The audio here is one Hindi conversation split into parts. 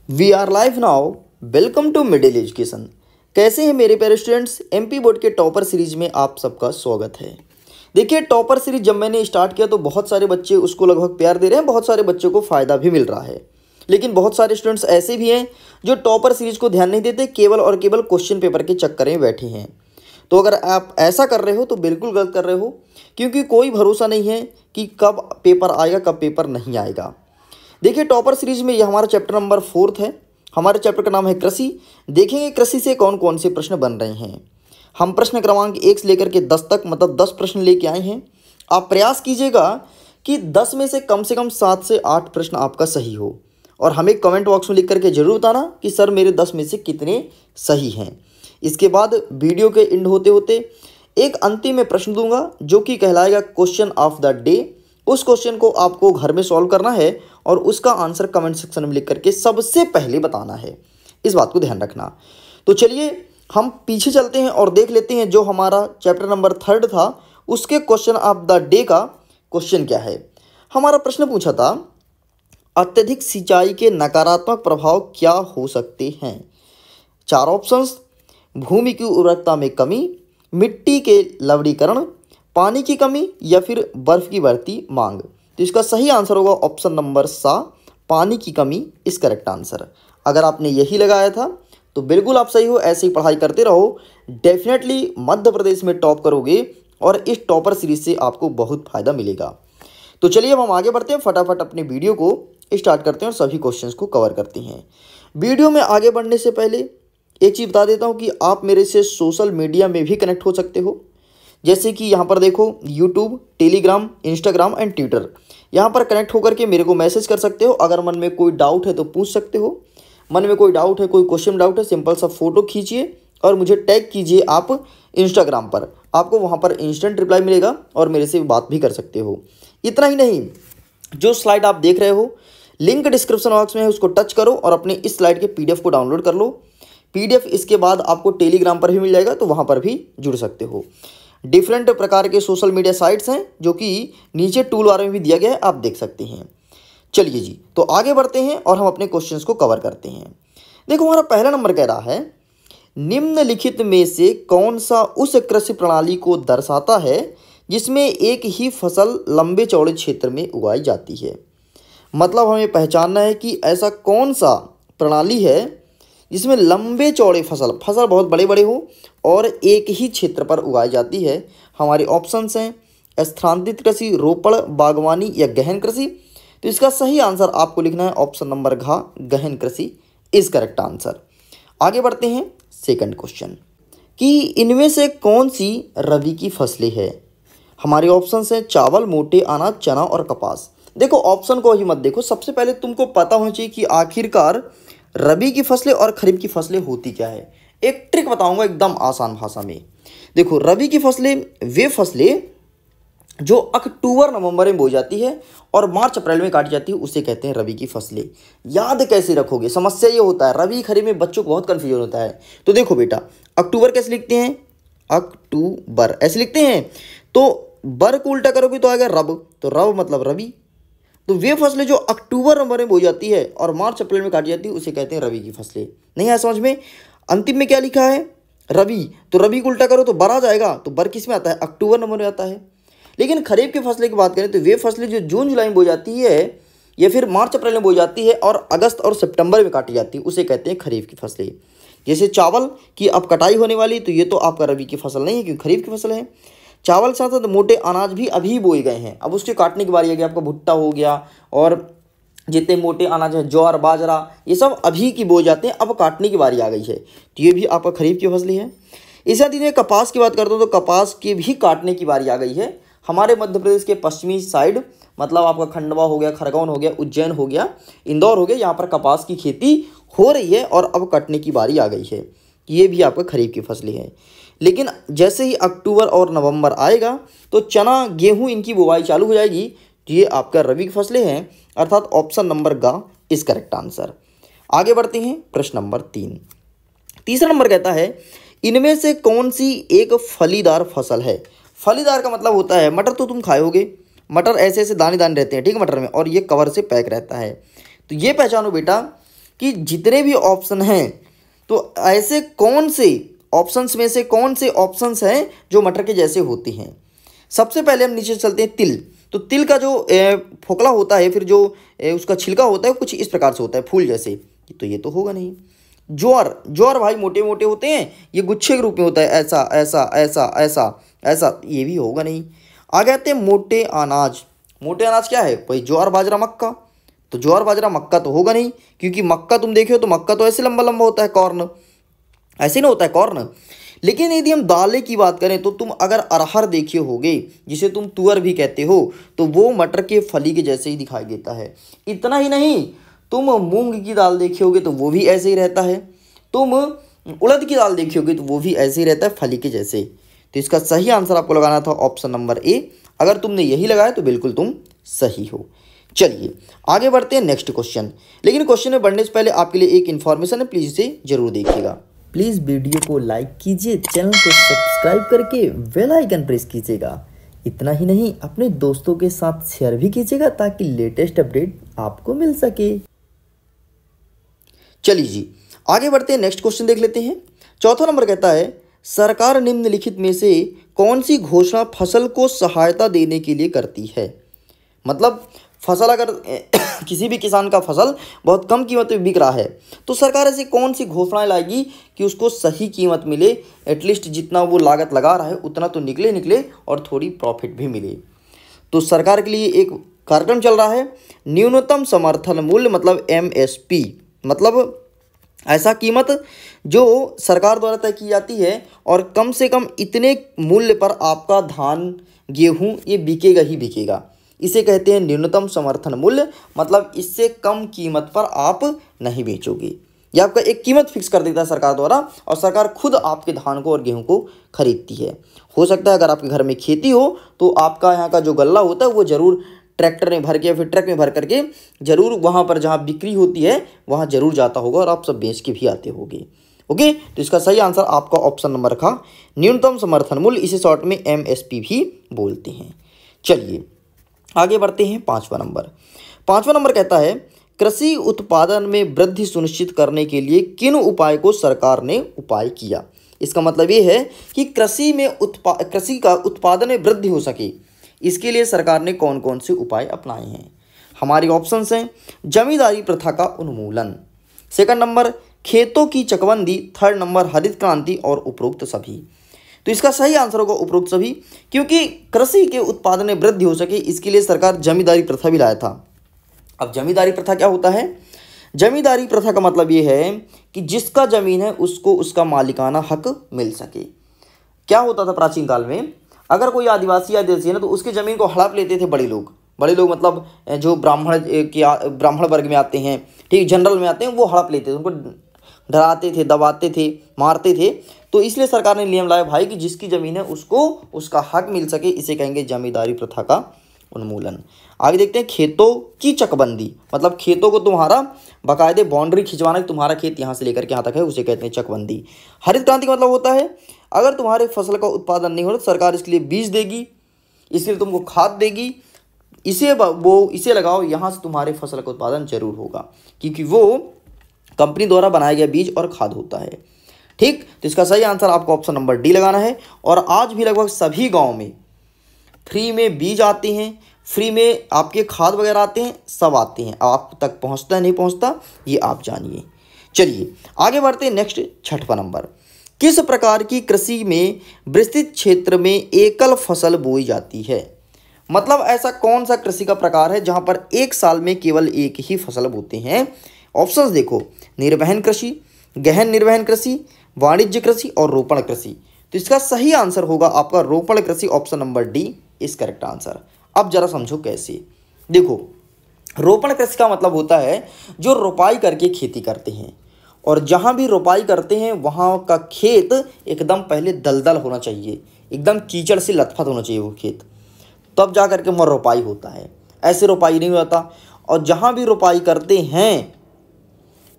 We are live now. Welcome to middle education. कैसे हैं मेरे प्यारे स्टूडेंट्स। एमपी बोर्ड के टॉपर सीरीज में आप सबका स्वागत है। देखिए, टॉपर सीरीज जब मैंने स्टार्ट किया तो बहुत सारे बच्चे उसको लगभग प्यार दे रहे हैं, बहुत सारे बच्चों को फ़ायदा भी मिल रहा है। लेकिन बहुत सारे स्टूडेंट्स ऐसे भी हैं जो टॉपर सीरीज को ध्यान नहीं देते, केवल और केवल क्वेश्चन पेपर के चक्कर में बैठे हैं। तो अगर आप ऐसा कर रहे हो तो बिल्कुल गलत कर रहे हो, क्योंकि कोई भरोसा नहीं है कि कब पेपर आएगा कब पेपर नहीं आएगा। देखिए, टॉपर सीरीज में यह हमारा चैप्टर नंबर 4 है। हमारे चैप्टर का नाम है कृषि। देखेंगे कृषि से कौन कौन से प्रश्न बन रहे हैं। हम प्रश्न क्रमांक 1 से लेकर के 10 तक मतलब 10 प्रश्न लेके आए हैं। आप प्रयास कीजिएगा कि 10 में से कम 7 से 8 प्रश्न आपका सही हो, और हमें कमेंट बॉक्स में लिख करके जरूर बताना कि सर मेरे 10 में से कितने सही हैं। इसके बाद वीडियो के एंड होते होते एक अंतिम में प्रश्न दूंगा जो कि कहलाएगा क्वेश्चन ऑफ द डे। उस क्वेश्चन को आपको घर में सॉल्व करना है और उसका आंसर कमेंट सेक्शन में लिख करके सबसे पहले बताना है। इस बात को ध्यान रखना। तो चलिए हम पीछे चलते हैं और देख लेते हैं जो हमारा चैप्टर नंबर 3 था उसके क्वेश्चन ऑफ द डे का क्वेश्चन क्या है। हमारा प्रश्न पूछा था, अत्यधिक सिंचाई के नकारात्मक प्रभाव क्या हो सकते हैं। 4 ऑप्शंस: भूमि की उर्वरकता में कमी, मिट्टी के लवणीकरण, पानी की कमी या फिर बर्फ की बढ़ती मांग। तो इसका सही आंसर होगा ऑप्शन नंबर सा, पानी की कमी इस करेक्ट आंसर। अगर आपने यही लगाया था तो बिल्कुल आप सही हो। ऐसे ही पढ़ाई करते रहो, डेफिनेटली मध्य प्रदेश में टॉप करोगे और इस टॉपर सीरीज से आपको बहुत फायदा मिलेगा। तो चलिए अब हम आगे बढ़ते हैं, फटाफट अपने वीडियो को स्टार्ट करते हैं और सभी क्वेश्चंस को कवर करते हैं। वीडियो में आगे बढ़ने से पहले एक चीज़ बता देता हूँ कि आप मेरे से सोशल मीडिया में भी कनेक्ट हो सकते हो। जैसे कि यहाँ पर देखो, YouTube, Telegram, Instagram and Twitter. यहाँ पर कनेक्ट होकर के मेरे को मैसेज कर सकते हो। अगर मन में कोई डाउट है तो पूछ सकते हो। मन में कोई डाउट है, कोई क्वेश्चन डाउट है, सिंपल सा फोटो खींचिए और मुझे टैग कीजिए आप इंस्टाग्राम पर। आपको वहाँ पर इंस्टेंट रिप्लाई मिलेगा और मेरे से बात भी कर सकते हो। इतना ही नहीं, जो स्लाइड आप देख रहे हो लिंक डिस्क्रिप्शन बॉक्स में है, उसको टच करो और अपने इस स्लाइड के PDF को डाउनलोड कर लो। PDF इसके बाद आपको टेलीग्राम पर भी मिल जाएगा, तो वहाँ पर भी जुड़ सकते हो। डिफरेंट प्रकार के सोशल मीडिया साइट्स हैं जो कि नीचे टूल बार में भी दिया गया है, आप देख सकते हैं। चलिए जी, तो आगे बढ़ते हैं और हम अपने क्वेश्चंस को कवर करते हैं। देखो, हमारा पहला नंबर कह रहा है, निम्नलिखित में से कौन सा उस कृषि प्रणाली को दर्शाता है जिसमें एक ही फसल लंबे चौड़े क्षेत्र में उगाई जाती है। मतलब हमें पहचानना है कि ऐसा कौन सा प्रणाली है जिसमें लंबे चौड़े फसल बहुत बड़े बड़े हो और एक ही क्षेत्र पर उगाई जाती है। हमारे ऑप्शंस हैं स्थानांतरित कृषि, रोपण, बागवानी या गहन कृषि। तो इसका सही आंसर आपको लिखना है ऑप्शन नंबर घ, गहन कृषि इज करेक्ट आंसर। आगे बढ़ते हैं सेकंड क्वेश्चन कि इनमें से कौन सी रबी की फसलें हैं। हमारे ऑप्शंस हैं चावल, मोटे अनाज, चना और कपास। देखो, ऑप्शन को ही मत देखो, सबसे पहले तुमको पता होना चाहिए कि आखिरकार रबी की फसलें और खरीफ की फसलें होती क्या है। एक ट्रिक बताऊंगा एकदम आसान भाषा में। देखो, रबी की फसलें वे फसलें जो अक्टूबर नवंबर में बोई जाती है और मार्च अप्रैल में काटी जाती है, उसे कहते हैं रबी की फसलें। याद कैसे रखोगे, समस्या ये होता है रबी खरीफ में बच्चों को बहुत कन्फ्यूजन होता है। तो देखो बेटा, अक्टूबर कैसे लिखते हैं, अक्टूबर ऐसे लिखते हैं। तो बर को उल्टा करोगे तो आएगा रब, तो रब मतलब रबी। तो वे फसलें जो अक्टूबर नवंबर में बोई जाती है और मार्च अप्रैल में काटी जाती है, उसे कहते हैं रबी की फसलें। नहीं आया समझ में। अंतिम में क्या लिखा है, रबी, तो रबी को उल्टा करो तो बर आ जाएगा। तो बर किस में आता है, अक्टूबर नवंबर में आता है। लेकिन खरीफ की फसलें की बात करें तो वे फसलें जो जून जुलाई में बोई जाती है या फिर मार्च अप्रैल में बोई जाती है और अगस्त और सितंबर में काटी जाती है, उसे कहते हैं खरीफ की फसलें। जैसे चावल की अब कटाई होने वाली, तो ये तो आपका रबी की फसल नहीं है क्योंकि खरीफ की फसल है। चावल के साथ साथ मोटे अनाज भी अभी बोए गए हैं, अब उसके काटने की बारी आ गई। आपका भुट्टा हो गया और जितने मोटे अनाज है, ज्वार, बाजरा, ये सब अभी की बोए जाते हैं, अब काटने की बारी आ गई है। तो ये भी आपका खरीफ की फसलें है। इसी साथ ही कपास की बात करता हूँ तो कपास की भी काटने की बारी आ गई है। हमारे मध्य प्रदेश के पश्चिमी साइड, मतलब आपका खंडवा हो गया, खरगोन हो गया, उज्जैन हो गया, इंदौर हो गया, यहाँ पर कपास की खेती हो रही है और अब कटने की बारी आ गई है। ये भी आपका खरीफ की फसलें हैं। लेकिन जैसे ही अक्टूबर और नवंबर आएगा तो चना, गेहूं इनकी बुवाई चालू हो जाएगी। तो ये आपका रबी की फसलें हैं, अर्थात ऑप्शन नंबर ग इज करेक्ट आंसर। आगे बढ़ते हैं प्रश्न नंबर 3। तीसरा नंबर कहता है, इनमें से कौन सी एक फलीदार फसल है। फलीदार का मतलब होता है, मटर तो तुम खाए होगे, मटर ऐसे ऐसे दाने दाने रहते हैं, ठीक है, मटर में, और ये कवर से पैक रहता है। तो ये पहचानो बेटा कि जितने भी ऑप्शन हैं तो ऐसे कौन से ऑप्शंस में से कौन से ऑप्शंस हैं जो मटर के जैसे होते हैं। सबसे पहले हम नीचे चलते हैं तिल। तो तिल का जो फोकला होता है, फिर जो उसका छिलका होता है कुछ इस प्रकार से होता है फूल जैसे, तो ये तो होगा नहीं। ज्वार, ज्वार भाई मोटे मोटे होते हैं, ये गुच्छे के रूप में होता है, ऐसा ऐसा ऐसा ऐसा ऐसा, ये भी होगा नहीं। आगे आते हैं मोटे अनाज। मोटे अनाज क्या है भाई, ज्वार बाजरा मक्का। तो ज्वार बाजरा मक्का तो होगा नहीं, क्योंकि मक्का तुम देखो तो मक्का तो ऐसे लंबा लंबा होता है, कॉर्न ऐसे ना होता है कॉर्न। लेकिन यदि हम दालें की बात करें तो तुम अगर अरहर देखे होगे, जिसे तुम तुअर भी कहते हो, तो वो मटर के फली के जैसे ही दिखाई देता है। इतना ही नहीं, तुम मूंग की दाल देखे होगे तो वो भी ऐसे ही रहता है, तुम उड़द की दाल देखे होगे तो वो भी ऐसे ही रहता है फली के जैसे। तो इसका सही आंसर आपको लगाना था ऑप्शन नंबर ए। अगर तुमने यही लगाया तो बिल्कुल तुम सही हो। चलिए आगे बढ़ते हैं नेक्स्ट क्वेश्चन। लेकिन क्वेश्चन में बढ़ने से पहले आपके लिए एक इन्फॉर्मेशन है, प्लीज़ इसे जरूर देखिएगा। प्लीज़ वीडियो को लाइक कीजिए, चैनल को सब्सक्राइब करके बेल आइकन प्रेस कीजिएगा। इतना ही नहीं, अपने दोस्तों के साथ शेयर भी कीजिएगा ताकि लेटेस्ट अपडेट आपको मिल सके। चलिए जी आगे बढ़ते हैं, नेक्स्ट क्वेश्चन देख लेते हैं। चौथा नंबर कहता है, सरकार निम्नलिखित में से कौन सी घोषणा फसल को सहायता देने के लिए करती है। मतलब फसल अगर किसी भी किसान का फसल बहुत कम कीमत में बिक रहा है तो सरकार ऐसी कौन सी घोषणाएं लाएगी कि उसको सही कीमत मिले, एटलीस्ट जितना वो लागत लगा रहा है उतना तो निकले और थोड़ी प्रॉफिट भी मिले। तो सरकार के लिए एक कार्यक्रम चल रहा है, न्यूनतम समर्थन मूल्य, मतलब MSP, मतलब ऐसा कीमत जो सरकार द्वारा तय की जाती है और कम से कम इतने मूल्य पर आपका धान गेहूँ ये बिकेगा ही बिकेगा। इसे कहते हैं न्यूनतम समर्थन मूल्य, मतलब इससे कम कीमत पर आप नहीं बेचोगे। यह आपका एक कीमत फिक्स कर देता है सरकार द्वारा, और सरकार खुद आपके धान को और गेहूं को खरीदती है। हो सकता है अगर आपके घर में खेती हो तो आपका यहाँ का जो गल्ला होता है वो ज़रूर ट्रैक्टर में भर के या फिर ट्रक में भर करके ज़रूर वहाँ पर जहाँ बिक्री होती है वहाँ ज़रूर जाता होगा और आप सब बेच के भी आते होंगे। ओके, तो इसका सही आंसर आपका ऑप्शन नंबर का न्यूनतम समर्थन मूल्य, इसे शॉर्ट में MSP भी बोलते हैं। चलिए आगे बढ़ते हैं। पांचवा नंबर कहता है, कृषि उत्पादन में वृद्धि सुनिश्चित करने के लिए किन उपाय को सरकार ने उपाय किया। इसका मतलब ये है कि कृषि का उत्पादन में वृद्धि हो सके, इसके लिए सरकार ने कौन कौन से उपाय अपनाए हैं। हमारी ऑप्शंस हैं, जमींदारी प्रथा का उन्मूलन, सेकंड नंबर खेतों की चकबंदी, थर्ड नंबर हरित क्रांति और उपरोक्त सभी। तो इसका सही आंसर होगा उपरोक्त सभी, क्योंकि कृषि के उत्पादन में वृद्धि हो सके इसके लिए सरकार जमींदारी प्रथा भी लाया था। अब जमींदारी प्रथा क्या होता है? जमींदारी प्रथा का मतलब ये है कि जिसका जमीन है उसको उसका मालिकाना हक मिल सके। क्या होता था प्राचीन काल में, अगर कोई आदिवासी है ना तो उसकी ज़मीन को हड़प लेते थे बड़े लोग मतलब जो ब्राह्मण वर्ग में आते हैं, ठीक, जनरल में आते हैं, वो हड़प लेते थे, उनको डराते थे, दबाते थे, मारते थे। तो इसलिए सरकार ने नियम लाया भाई कि जिसकी ज़मीन है उसको उसका हक मिल सके, इसे कहेंगे जमींदारी प्रथा का उन्मूलन। आगे देखते हैं, खेतों की चकबंदी, मतलब खेतों को तुम्हारा बाकायदे बाउंड्री खिंचवाना, तुम्हारा खेत यहाँ से लेकर के यहाँ तक है, उसे कहते हैं चकबंदी। हरित क्रांति का मतलब होता है अगर तुम्हारे फसल का उत्पादन नहीं हो रहा तो सरकार इसके लिए बीज देगी, इसके लिए तुमको खाद देगी, इसे लगाओ, यहाँ से तुम्हारे फसल का उत्पादन जरूर होगा, क्योंकि वो कंपनी द्वारा बनाया गया बीज और खाद होता है। ठीक, तो इसका सही आंसर आपको ऑप्शन नंबर डी लगाना है। और आज भी लगभग सभी गांव में फ्री में बीज आते हैं, फ्री में आपके खाद वगैरह आते हैं, सब आते हैं। अब आप तक पहुंचता है नहीं पहुंचता ये आप जानिए। चलिए आगे बढ़ते हैं। नेक्स्ट छठवां नंबर, किस प्रकार की कृषि में विस्तृत क्षेत्र में एकल फसल बोई जाती है। मतलब ऐसा कौन सा कृषि का प्रकार है जहां पर एक साल में केवल एक ही फसल बोते हैं। ऑप्शंस देखो, निर्वहन कृषि, गहन निर्वहन कृषि, वाणिज्य कृषि और रोपण कृषि। तो इसका सही आंसर होगा आपका रोपण कृषि, option number D is correct answer. अब जरा समझो कैसे। देखो, रोपण कृषि का मतलब होता है जो रोपाई करके खेती करते हैं, और जहाँ भी रोपाई करते हैं वहाँ का खेत एकदम पहले दलदल होना चाहिए, एकदम कीचड़ से लथपथ होना चाहिए वो खेत, तब जा करके वहाँ रोपाई होता है। ऐसे रोपाई नहीं होता। और जहाँ भी रोपाई करते हैं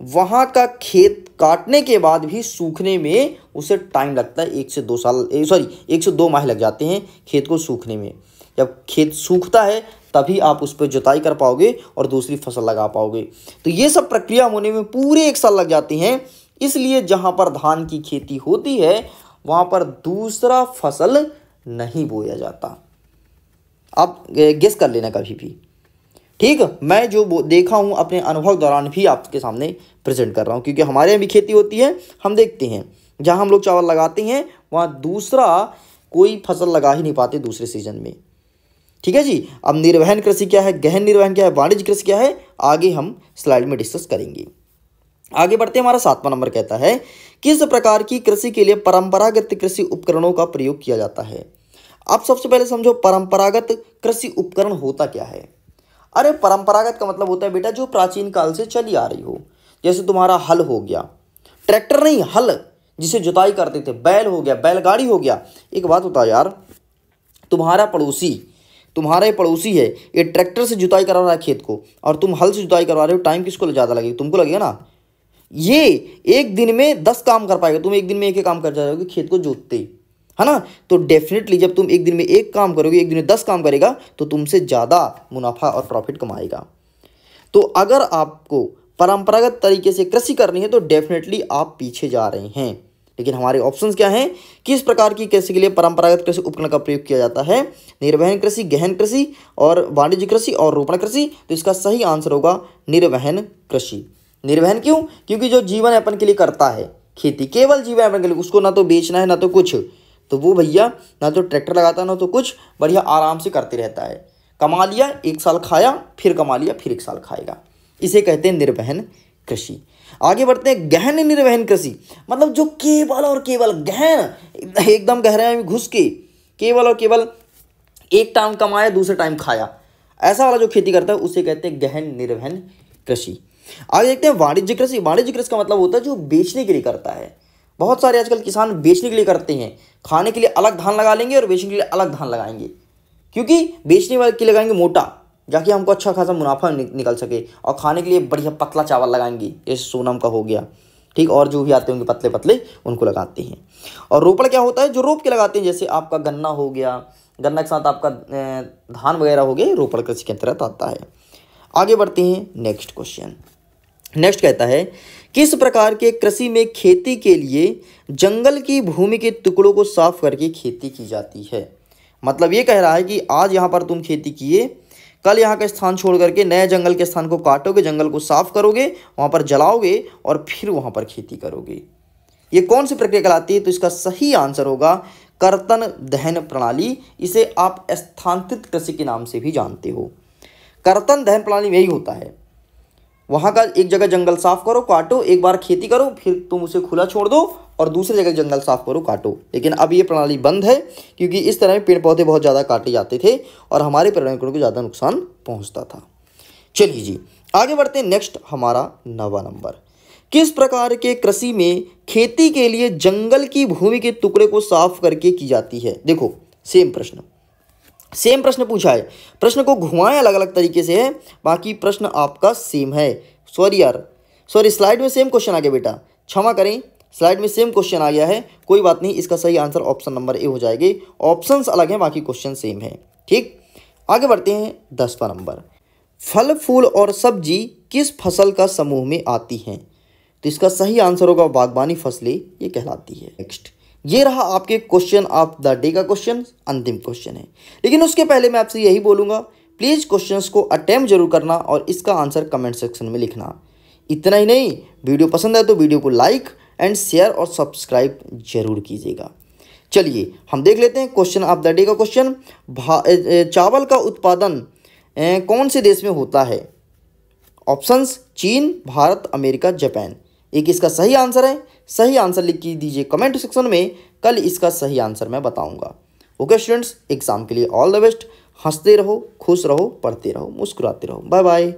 वहाँ का खेत काटने के बाद भी सूखने में उसे टाइम लगता है, 1 से 2 माह लग जाते हैं खेत को सूखने में, जब खेत सूखता है तभी आप उस पर जुताई कर पाओगे और दूसरी फसल लगा पाओगे। तो ये सब प्रक्रिया होने में पूरे 1 साल लग जाती हैं। इसलिए जहाँ पर धान की खेती होती है वहाँ पर दूसरा फसल नहीं बोया जाता। आप गेस कर लेना कभी भी, ठीक है। मैं जो देखा हूँ अपने अनुभव दौरान भी आपके सामने प्रेजेंट कर रहा हूँ, क्योंकि हमारे यहाँ भी खेती होती है। हम देखते हैं जहाँ हम लोग चावल लगाते हैं वहाँ दूसरा कोई फसल लगा ही नहीं पाते दूसरे सीजन में, ठीक है जी। अब निर्वहन कृषि क्या है, गहन निर्वहन क्या है, वाणिज्य कृषि क्या है, आगे हम स्लाइड में डिस्कस करेंगे। आगे बढ़ते हमारा 7वां नंबर कहता है किस प्रकार की कृषि के लिए परंपरागत कृषि उपकरणों का प्रयोग किया जाता है। आप सबसे पहले समझो परंपरागत कृषि उपकरण होता क्या है। अरे परंपरागत का मतलब होता है बेटा जो प्राचीन काल से चली आ रही हो। जैसे तुम्हारा हल हो गया, ट्रैक्टर नहीं हल जिसे जुताई करते थे, बैल हो गया, बैलगाड़ी हो गया। एक बात होता है यार, तुम्हारा पड़ोसी है, ये ट्रैक्टर से जुताई करवा रहा है खेत को और तुम हल से जुताई करवा रहे हो, टाइम किसको ज़्यादा लगेगा, तुमको लगेगा ना। ये एक दिन में 10 काम कर पाएगा, तुम एक दिन में एक ही काम कर जाओगे खेत को जोतते, है ना। तो डेफिनेटली जब तुम एक दिन में एक काम करोगे, एक दिन में 10 काम करेगा तो तुमसे ज़्यादा मुनाफा और प्रॉफिट कमाएगा। तो अगर आपको परंपरागत तरीके से कृषि करनी है तो डेफिनेटली आप पीछे जा रहे हैं। लेकिन हमारे ऑप्शंस क्या हैं, किस प्रकार की कृषि के लिए परंपरागत कृषि उपकरण का प्रयोग किया जाता है, निर्वहन कृषि, गहन कृषि और वाणिज्य कृषि और रोपण कृषि। तो इसका सही आंसर होगा निर्वहन कृषि। निर्वहन क्यों, क्योंकि जो जीवन यापन के लिए करता है खेती, केवल जीवन यापन के लिए, उसको ना तो बेचना है ना तो कुछ, तो वो भैया ना तो ट्रैक्टर लगाता है ना तो कुछ, बढ़िया आराम से करते रहता है। कमा लिया 1 साल खाया, फिर कमा लिया फिर 1 साल खाएगा, इसे कहते हैं निर्वहन कृषि। आगे बढ़ते हैं गहन निर्वहन कृषि, मतलब जो केवल और केवल गहन, एकदम गहराई में घुस के केवल और केवल एक टाइम कमाया दूसरे टाइम खाया, ऐसा वाला जो खेती करता है उसे कहते हैं गहन निर्वहन कृषि। आगे देखते हैं वाणिज्य कृषि। वाणिज्य कृषि का मतलब होता है जो बेचने के लिए करता है। बहुत सारे आजकल किसान बेचने के लिए करते हैं, खाने के लिए अलग धान लगा लेंगे और बेचने के लिए अलग धान लगाएंगे, क्योंकि बेचने वाले के लगाएंगे मोटा जाके हमको अच्छा खासा मुनाफा निकल सके, और खाने के लिए बढ़िया पतला चावल लगाएंगे, जैसे सोनम का हो गया, ठीक, और जो भी आते होंगे पतले पतले उनको लगाते हैं। और रोपण क्या होता है, जो रोप के लगाते हैं, जैसे आपका गन्ना हो गया, गन्ना के साथ आपका धान वगैरह हो गया, रोपण कृषि के अंतर्गत आता है। आगे बढ़ते हैं नेक्स्ट क्वेश्चन। नेक्स्ट कहता है किस प्रकार के कृषि में खेती के लिए जंगल की भूमि के टुकड़ों को साफ करके खेती की जाती है। मतलब ये कह रहा है कि आज यहाँ पर तुम खेती किए, कल यहाँ का स्थान छोड़ करके नए जंगल के स्थान को काटोगे, जंगल को साफ करोगे, वहाँ पर जलाओगे और फिर वहाँ पर खेती करोगे। ये कौन सी प्रक्रिया कहलाती है, तो इसका सही आंसर होगा कर्तन दहन प्रणाली। इसे आप स्थानांतरित कृषि के नाम से भी जानते हो। कर्तन दहन प्रणाली में यही होता है, वहाँ का एक जगह जंगल साफ करो, काटो, एक बार खेती करो, फिर तुम उसे खुला छोड़ दो और दूसरी जगह जंगल साफ करो, काटो। लेकिन अब ये प्रणाली बंद है, क्योंकि इस तरह पेड़ पौधे बहुत ज़्यादा काटे जाते थे और हमारे पर्यावरण को ज़्यादा नुकसान पहुँचता था। चलिए जी आगे बढ़ते हैं। नेक्स्ट हमारा 9वां नंबर, किस प्रकार के कृषि में खेती के लिए जंगल की भूमि के टुकड़े को साफ करके की जाती है। देखो सेम प्रश्न पूछा है, प्रश्न को घुमाएं अलग अलग तरीके से है, बाकी प्रश्न आपका सेम है। सॉरी स्लाइड में सेम क्वेश्चन आ गया बेटा, क्षमा करें, स्लाइड में सेम क्वेश्चन आ गया है, कोई बात नहीं। इसका सही आंसर ऑप्शन नंबर ए हो जाएगी। ऑप्शंस अलग हैं, बाकी क्वेश्चन सेम है, ठीक। आगे बढ़ते हैं 10वां नंबर, फल फूल और सब्जी किस फसल का समूह में आती हैं। तो इसका सही आंसर होगा बागबानी फसलें ये कहलाती है। नेक्स्ट, ये रहा आपके क्वेश्चन ऑफ द डे का क्वेश्चन, अंतिम क्वेश्चन है। लेकिन उसके पहले मैं आपसे यही बोलूँगा, प्लीज़ क्वेश्चंस को अटेम्प्ट जरूर करना और इसका आंसर कमेंट सेक्शन में लिखना। इतना ही नहीं, वीडियो पसंद है तो वीडियो को लाइक एंड शेयर और सब्सक्राइब जरूर कीजिएगा। चलिए हम देख लेते हैं क्वेश्चन ऑफ द डे का क्वेश्चन। चावल का उत्पादन कौन से देश में होता है। ऑप्शंस चीन, भारत, अमेरिका, जापान। एक इसका सही आंसर है, सही आंसर लिख के दीजिए कमेंट सेक्शन में, कल इसका सही आंसर मैं बताऊंगा। ओके स्टूडेंट्स, एग्जाम के लिए ऑल द बेस्ट। हंसते रहो, खुश रहो, पढ़ते रहो, मुस्कुराते रहो। Bye bye.